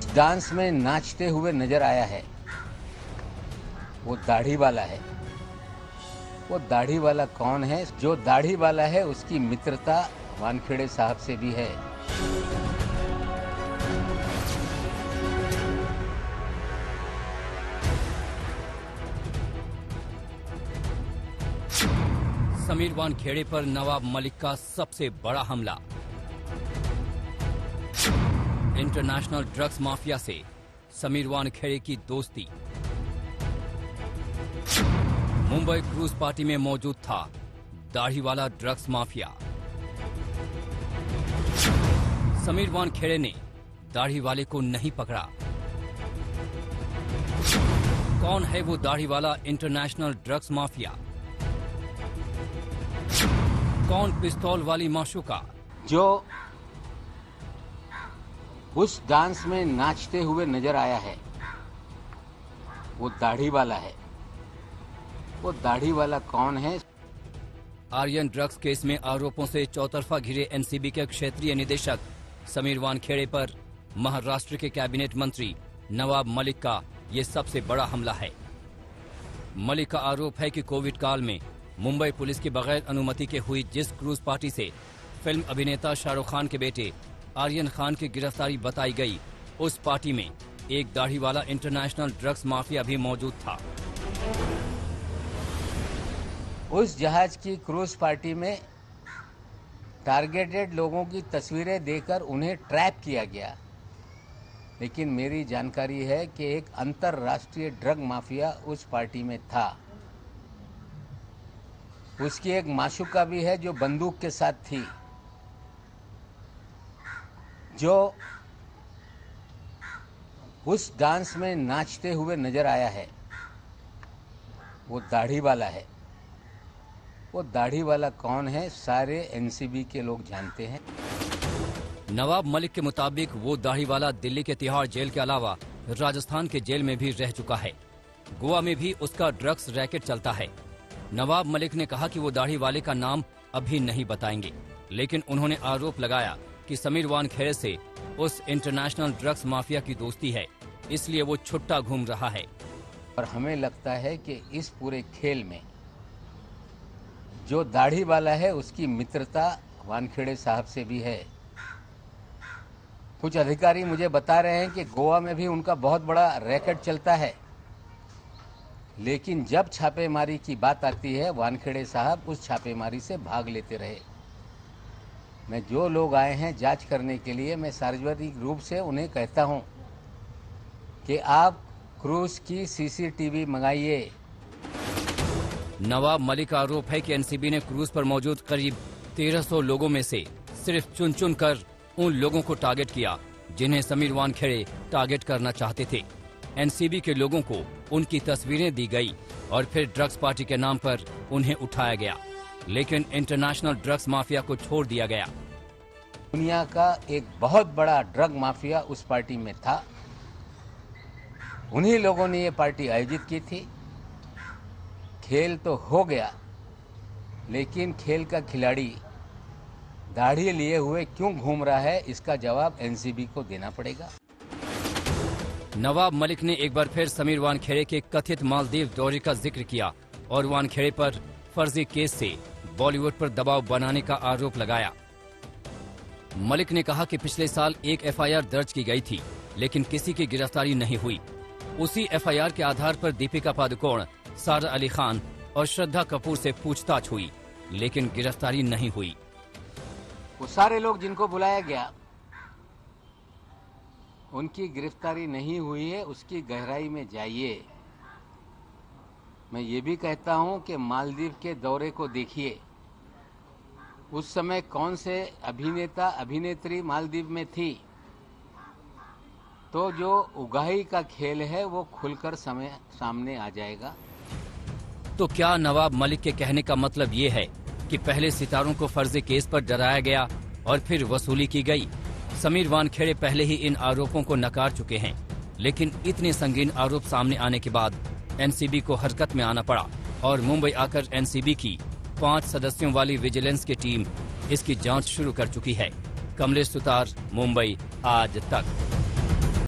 उस डांस में नाचते हुए नजर आया है वो दाढ़ी वाला है। वो दाढ़ी वाला कौन है? जो दाढ़ी वाला है उसकी मित्रता वानखेड़े साहब से भी है। समीर वानखेड़े पर नवाब मलिक का सबसे बड़ा हमला। इंटरनेशनल ड्रग्स माफिया से समीर वानखेड़े की दोस्ती। मुंबई क्रूज पार्टी में मौजूद था दाढ़ी वाला ड्रग्स माफिया। समीर वानखेड़े ने दाढ़ी वाले को नहीं पकड़ा। कौन है वो दाढ़ी वाला इंटरनेशनल ड्रग्स माफिया? कौन पिस्तौल वाली माशूका जो उस डांस में नाचते हुए नजर आया है वो दाढ़ी वाला है। वो दाढ़ी वाला कौन है? आर्यन ड्रग्स केस में आरोपों से चौतरफा घिरे एनसीबी के क्षेत्रीय निदेशक समीर वानखेड़े पर महाराष्ट्र के कैबिनेट मंत्री नवाब मलिक का ये सबसे बड़ा हमला है। मलिक का आरोप है कि कोविड काल में मुंबई पुलिस की बगैर अनुमति के हुई जिस क्रूज पार्टी से फिल्म अभिनेता शाहरुख खान के बेटे आर्यन खान की गिरफ्तारी बताई गई, उस पार्टी में एक दाढ़ी वाला इंटरनेशनल ड्रग्स माफिया भी मौजूद था। उस जहाज की क्रूज पार्टी में टारगेटेड लोगों की तस्वीरें देकर उन्हें ट्रैप किया गया, लेकिन मेरी जानकारी है कि एक अंतर्राष्ट्रीय ड्रग माफिया उस पार्टी में था। उसकी एक माशूका भी है जो बंदूक के साथ थी। जो उस डांस में नाचते हुए नजर आया है वो दाढ़ी वाला है। वो दाढ़ी वाला कौन है? सारे एनसीबी के लोग जानते हैं। नवाब मलिक के मुताबिक वो दाढ़ी वाला दिल्ली के तिहाड़ जेल के अलावा राजस्थान के जेल में भी रह चुका है। गोवा में भी उसका ड्रग्स रैकेट चलता है। नवाब मलिक ने कहा कि वो दाढ़ी वाले का नाम अभी नहीं बताएंगे, लेकिन उन्होंने आरोप लगाया कि समीर वानखेड़े से उस इंटरनेशनल ड्रग्स माफिया की दोस्ती है, इसलिए वो छुट्टा घूम रहा है। और हमें लगता है कि इस पूरे खेल में जो दाढ़ी वाला है उसकी मित्रता वानखेड़े साहब से भी है। कुछ अधिकारी मुझे बता रहे हैं कि गोवा में भी उनका बहुत बड़ा रैकेट चलता है, लेकिन जब छापेमारी की बात आती है वानखेड़े साहब उस छापेमारी से भाग लेते रहे। मैं जो लोग आए हैं जांच करने के लिए, मैं सार्वजनिक रूप से उन्हें कहता हूं कि आप क्रूज की सीसीटीवी मंगाइए। नवाब मलिक का आरोप है कि एनसीबी ने क्रूज पर मौजूद करीब 1300 लोगों में से सिर्फ चुन चुन कर उन लोगों को टारगेट किया जिन्हें समीर वानखेड़े टारगेट करना चाहते थे। एनसीबी के लोगों को उनकी तस्वीरें दी गई और फिर ड्रग्स पार्टी के नाम पर उन्हें उठाया गया, लेकिन इंटरनेशनल ड्रग्स माफिया को छोड़ दिया गया। दुनिया का एक बहुत बड़ा ड्रग माफिया उस पार्टी में था। उन्हीं लोगों ने ये पार्टी आयोजित की थी। खेल तो हो गया, लेकिन खेल का खिलाड़ी दाढ़ी लिए हुए क्यों घूम रहा है, इसका जवाब एनसीबी को देना पड़ेगा। नवाब मलिक ने एक बार फिर समीर वानखेड़े के कथित मालदीव दौरे का जिक्र किया और वानखेड़े पर फर्जी केस से बॉलीवुड पर दबाव बनाने का आरोप लगाया। मलिक ने कहा कि पिछले साल एक एफआईआर दर्ज की गई थी, लेकिन किसी की गिरफ्तारी नहीं हुई। उसी एफआईआर के आधार पर दीपिका पादुकोण, सारा अली खान और श्रद्धा कपूर से पूछताछ हुई, लेकिन गिरफ्तारी नहीं हुई। वो सारे लोग जिनको बुलाया गया उनकी गिरफ्तारी नहीं हुई है, उसकी गहराई में जाइए। मैं ये भी कहता हूं कि मालदीव के दौरे को देखिए। उस समय कौन से अभिनेता अभिनेत्री मालदीव में थी, तो जो उगाही का खेल है वो खुलकर सामने आ जाएगा। तो क्या नवाब मलिक के कहने का मतलब ये है कि पहले सितारों को फर्जी केस पर डराया गया और फिर वसूली की गई? समीर वानखेड़े पहले ही इन आरोपों को नकार चुके हैं, लेकिन इतने संगीन आरोप सामने आने के बाद एनसीबी को हरकत में आना पड़ा और मुंबई आकर एनसीबी की 5 सदस्यों वाली विजिलेंस की टीम इसकी जांच शुरू कर चुकी है। कमलेश सुतार, मुंबई आज तक।